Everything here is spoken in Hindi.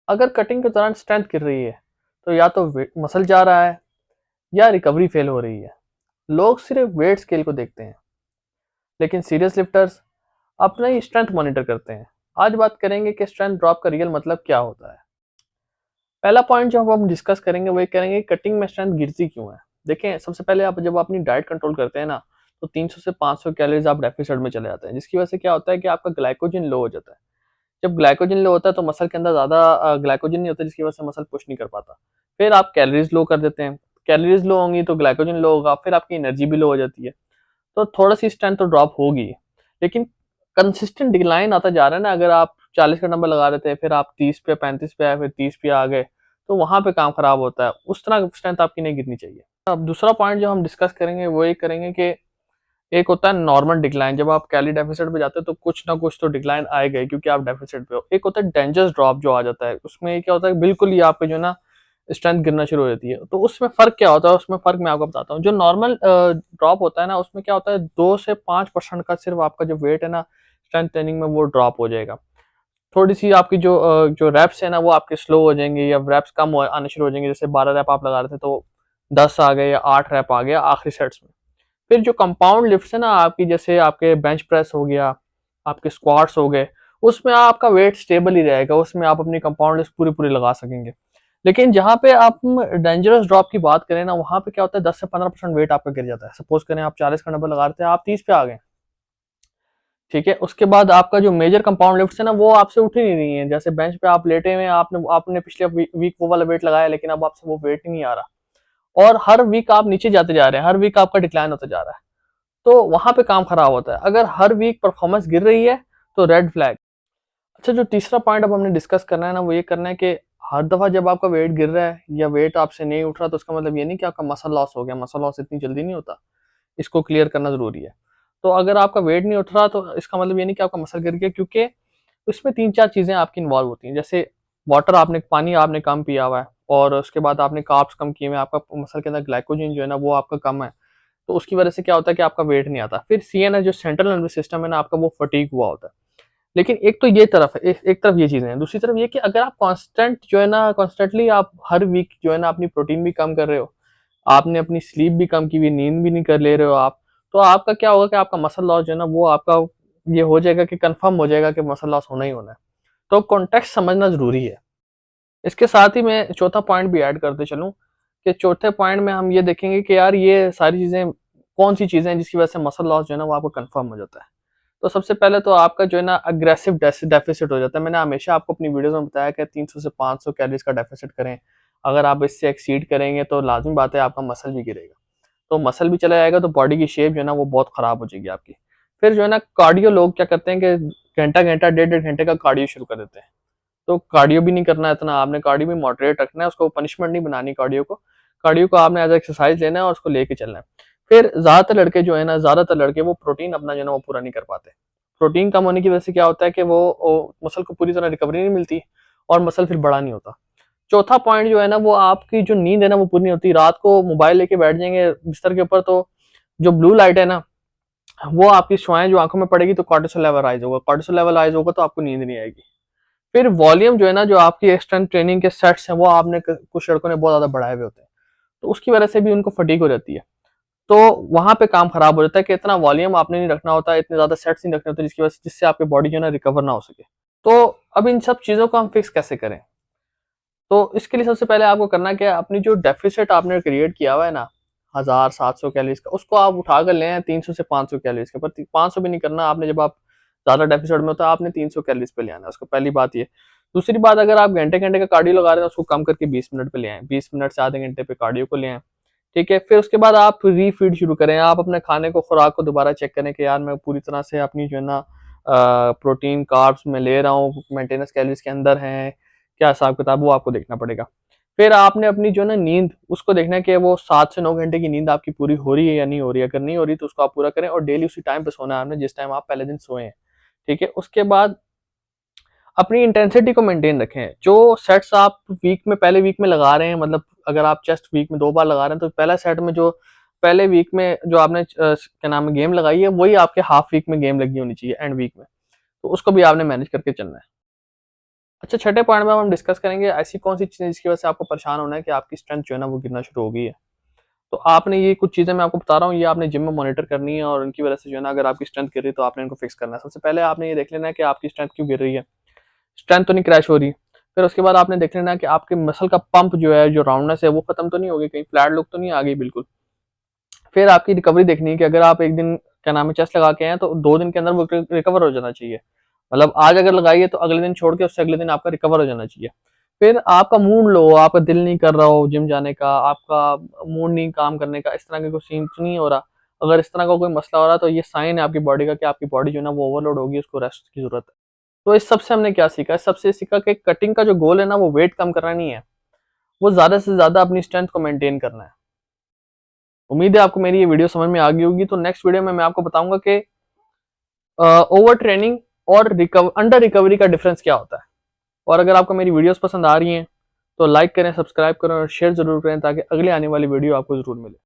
अगर कटिंग के दौरान स्ट्रेंथ गिर रही है तो या तो मसल जा रहा है या रिकवरी फेल हो रही है। लोग सिर्फ वेट स्केल को देखते हैं, लेकिन सीरियस लिफ्टर्स अपना ही स्ट्रेंथ मॉनिटर करते हैं। आज बात करेंगे कि स्ट्रेंथ ड्रॉप का रियल मतलब क्या होता है। पहला पॉइंट जो हम डिस्कस करेंगे वो ये करेंगे कटिंग में स्ट्रेंथ गिरती क्यों है। देखें, सबसे पहले आप जब अपनी डाइट कंट्रोल करते हैं ना, तो 300 से 500 कैलोरीज आप डेफिसिट में चले जाते हैं, जिसकी वजह से क्या होता है कि आपका ग्लाइकोजन लो हो जाता है। जब ग्लाइकोजन लो होता है तो मसल के अंदर ज़्यादा ग्लाइकोजन नहीं होता, जिसकी वजह से मसल पुश नहीं कर पाता। फिर आप कैलोरीज लो कर देते हैं, कैलोरीज लो होंगी तो ग्लाइकोजन लो होगा, फिर आपकी एनर्जी भी लो हो जाती है। तो थोड़ा-सी स्ट्रेंथ तो ड्रॉप होगी, लेकिन कंसिस्टेंट डिक्लाइन आता जा रहा है ना। अगर आप 40 का नंबर लगा रहे थे, फिर आप 30 पे 35 पे आए, फिर 30 पे आ गए, तो वहाँ पे काम खराब होता है। उस तरह स्ट्रेंथ आपकी नहीं गिरनी चाहिए। अब दूसरा पॉइंट जो हम डिस्कस करेंगे वो ये करेंगे कि एक होता है नॉर्मल डिक्लाइन। जब आप कैलोरी डेफिसिट पे जाते हो तो कुछ ना कुछ तो डिक्लाइन आएगा ही, क्योंकि आप डेफिसिट पे हो। एक होता है डेंजरस ड्रॉप जो आ जाता है, उसमें क्या होता है बिल्कुल ही आपके जो है ना स्ट्रेंथ गिरना शुरू हो जाती है। तो उसमें फ़र्क क्या होता है, उसमें फ़र्क मैं आपको बताता हूँ। जो नॉर्मल ड्रॉप होता है ना, उसमें क्या होता है 2 से 5% का सिर्फ़ आपका जो वेट है ना स्ट्रेंथ ट्रेनिंग में वो ड्रॉप हो जाएगा। थोड़ी-सी आपकी जो रैप्स है ना वो आपके स्लो हो जाएँगे या रैप्स कम हो आने शुरू हो जाएँगे। जैसे 12 रैप आप लगा रहे थे तो 10 आ गए या 8 रैप आ गया आखिरी सेट्स में। फिर जो कंपाउंड लिफ्ट्स है ना आपकी, जैसे आपके बेंच प्रेस हो गया, आपके स्क्वाट्स हो गए, उसमें आपका वेट स्टेबल ही रहेगा, उसमें आप अपनी कंपाउंड लिफ्ट पूरी-पूरी लगा सकेंगे। लेकिन जहाँ पे आप डेंजरस ड्रॉप की बात करें ना, वहाँ पे क्या होता है 10 से 15% वेट आपका गिर जाता है। सपोज़ करें आप 40 का डंबल लगा रहे थे, आप 30 पे आ गए, ठीक है? उसके बाद आपका जो मेजर कंपाउंड लिफ्ट्स है ना, वो आपसे उठ ही नहीं रही हैं। जैसे बेंच पे आप लेटे हुए हैं, आपने आपने पिछले वीक वो वाला वेट लगाया, लेकिन अब आपसे वो वेट ही नहीं आ रहा और हर वीक आप नीचे जाते जा रहे हैं, हर वीक आपका डिक्लाइन होता जा रहा है। तो वहाँ पे काम खराब होता है। अगर हर वीक परफॉर्मेंस गिर रही है तो रेड फ्लैग। अच्छा, जो तीसरा पॉइंट अब हमने डिस्कस करना है ना वो ये करना है कि हर दफ़ा जब आपका वेट गिर रहा है या वेट आपसे नहीं उठ रहा, तो उसका मतलब ये नहीं कि आपका मसल लॉस हो गया। मसल लॉस इतनी जल्दी नहीं होता, इसको क्लियर करना ज़रूरी है। तो अगर आपका वेट नहीं उठ रहा तो इसका मतलब ये नहीं कि आपका मसल गिर गया, क्योंकि उसमें 3-4 चीज़ें आपकी इन्वॉल्व होती हैं। जैसे पानी आपने कम पिया हुआ है और उसके बाद आपने कार्ब्स कम किए हुए हैं, आपका मसल के अंदर ग्लाइकोजन जो है ना वो आपका कम है। तो उसकी वजह से क्या होता है कि आपका वेट नहीं आता। फिर सीएनएस जो सेंट्रल नर्वस सिस्टम है ना आपका, वो फटीग हुआ होता है। लेकिन एक तो ये तरफ है, एक तरफ ये चीज़ें हैं। दूसरी तरफ ये कि अगर आप कांस्टेंट जो है ना कॉन्स्टेंटली आप हर वीक जो है ना अपनी प्रोटीन भी कम कर रहे हो, आपने अपनी स्लीप भी कम की हुई, नींद भी नहीं कर ले रहे हो आप, तो आपका क्या होगा कि आपका मसल लॉस जो है ना वो आपका ये हो जाएगा कि कन्फर्म हो जाएगा कि मसल लॉस होना ही होना है। तो कॉन्टेक्स्ट समझना ज़रूरी है। इसके साथ ही मैं चौथा पॉइंट भी ऐड करते चलूँ कि चौथे पॉइंट में हम ये देखेंगे कि यार ये सारी चीज़ें कौन-सी चीज़ें हैं जिसकी वजह से मसल लॉस जो है ना वो आपको कन्फर्म हो जाता है। तो सबसे पहले तो आपका जो है ना अग्रेसिव डेफिसिट हो जाता है। मैंने हमेशा आपको अपनी वीडियोज़ में बताया कि 300 से 500 कैलोरीज़ का डेफिसिट करें। अगर आप इससे एक्सीड करेंगे तो लाज़िमी बात है आपका मसल भी गिरेगा। तो मसल भी चला जाएगा तो बॉडी की शेप जो है ना वो बहुत ख़राब हो जाएगी आपकी। फिर जो है ना कार्डियो लोग क्या करते हैं कि घंटा-घंटा, डेढ़-डेढ़ घंटे का कार्डियो शुरू कर देते हैं। तो कार्डियो भी नहीं करना है इतना, आपने कार्डियो भी मॉडरेट रखना है, उसको पनिशमेंट नहीं बनानी कार्डियो को। कार्डियो को आपने एज़ एक्सरसाइज़ लेना है और उसको लेके चलना है। फिर ज़्यादातर लड़के वो प्रोटीन अपना जो है ना वो पूरा नहीं कर पाते। प्रोटीन कम होने की वजह से क्या होता है कि वो मसल को पूरी तरह रिकवरी नहीं मिलती और मसल फिर बड़ा नहीं होता। चौथा पॉइंट जो है ना वो आपकी जो नींद है ना वो पूरी नहीं होती। रात को मोबाइल लेके बैठ जाएँगे बिस्तर के ऊपर, तो जो ब्लू लाइट है ना वो आपकी शुआएँ जो आँखों में पड़ेगी तो कॉर्टिसोल लेवल राइज़ होगा। कॉर्टिसोल लेवल राइज़ होगा तो आपको नींद नहीं आएगी। फिर वॉल्यूम जो है ना, जो आपकी स्ट्रेंथ ट्रेनिंग के सेट्स हैं, वो आपने कुछ लड़कों ने बहुत ज़्यादा बढ़ाए हुए होते हैं, तो उसकी वजह से भी उनको फटीग हो जाती है। तो वहाँ पे काम खराब हो जाता है कि इतना वॉल्यूम आपने नहीं रखना होता, इतने ज़्यादा सेट्स नहीं रखने होते जिसकी वजह से जिससे आपकी बॉडी जो है ना रिकवर ना हो सके। तो अब इन सब चीज़ों को हम फिक्स कैसे करें? तो इसके लिए सबसे पहले आपको करना क्या है, अपनी जो डेफिसिट आपने क्रिएट किया हुआ है ना 1000-700 कैलोरीज़ का, उसको आप उठा कर लें 300 से 500 कैलोरीज़ के ऊपर। 500 भी नहीं करना आपने, जब आप ज़्यादा डेफिसिट में होता है आपने 300 कैलोरीज़ पे ले आना है उसको, पहली बात ये। दूसरी बात, अगर आप घंटे-घंटे का कार्डियो लगा रहे हैं उसको कम करके 20 मिनट पे ले आएँ, 20 मिनट से आधे घंटे पे कार्डियो को ले आएँ, ठीक है? फिर उसके बाद आप रीफीड शुरू करें, आप अपने खाने को, खुराक को दोबारा चेक करें कि यार मैं पूरी तरह से अपनी जो है ना प्रोटीन, कार्ब्स मैं ले रहा हूँ, मेंटेनेंस कैलोरीज़ के अंदर हैं, क्या हिसाब-किताब वो आपको देखना पड़ेगा। फिर आपने अपनी जो है ना नींद, उसको देखना है कि वो 7 से 9 घंटे की नींद आपकी पूरी हो रही है या नहीं हो रही है। अगर नहीं हो रही तो उसको आप पूरा करें और डेली उसी टाइम पे सोना है आपने जिस टाइम आप पहले दिन सोए हैं, ठीक है? उसके बाद अपनी इंटेंसिटी को मेंटेन रखें। जो सेट्स आप पहले वीक में लगा रहे हैं, मतलब अगर आप चेस्ट वीक में 2 बार लगा रहे हैं तो पहला सेट में जो पहले वीक में जो आपने क्या नाम है गेम लगाई है, वही आपके हाफ वीक में गेम लगी होनी चाहिए एंड वीक में। तो उसको भी आपने मैनेज करके चलना है। अच्छा, छठे पॉइंट में हम डिस्कस करेंगे ऐसी कौन सी चीज़ें जिसकी वजह से आपको परेशान होना है कि आपकी स्ट्रेंथ जो है ना वो गिरना शुरू हो गई है। तो आपने ये कुछ चीज़ें मैं आपको बता रहा हूँ, ये आपने जिम में मॉनिटर करनी है और इनकी वजह से जो है ना अगर आपकी स्ट्रेंथ गिर रही है तो आपने इनको फिक्स करना है। सबसे पहले आपने ये देख लेना है कि आपकी स्ट्रेंथ क्यों गिर रही है। स्ट्रेंथ तो नहीं क्रैश हो रही। फिर उसके बाद आपने देख लेना है कि आपके मसल का पंप जो है, जो राउंडनेस है वो खत्म तो नहीं हो गई, कहीं फ्लैट लुक तो नहीं आ गई बिल्कुल। फिर आपकी रिकवरी देखनी है कि अगर आप एक दिन क्या नाम है चेस्ट लगा के आए हैं तो 2 दिन के अंदर वो रिकवर हो जाना चाहिए। मतलब आज अगर लगाई है तो अगले दिन छोड़ के उससे अगले दिन आपका रिकवर हो जाना चाहिए। फिर आपका मूड लो, आपका दिल नहीं कर रहा हो जिम जाने का, आपका मूड नहीं काम करने का, इस तरह का कोई सीन नहीं हो रहा। अगर इस तरह का कोई मसला हो रहा है तो ये साइन है आपकी बॉडी का कि आपकी बॉडी जो है ना वो ओवरलोड होगी, उसको रेस्ट की जरूरत है। तो इस सबसे हमने क्या सीखा? इस सबसे सीखा कि कटिंग का जो गोल है ना वो वेट कम करना नहीं है, वो ज्यादा से ज्यादा अपनी स्ट्रेंथ को मेंटेन करना है। उम्मीद है आपको मेरी ये वीडियो समझ में आ गई होगी। तो नेक्स्ट वीडियो में मैं आपको बताऊंगा कि ओवर ट्रेनिंग और अंडर रिकवरी का डिफरेंस क्या होता है। और अगर आपको मेरी वीडियोस पसंद आ रही हैं तो लाइक करें, सब्सक्राइब करें और शेयर जरूर करें ताकि अगले आने वाली वीडियो आपको जरूर मिले।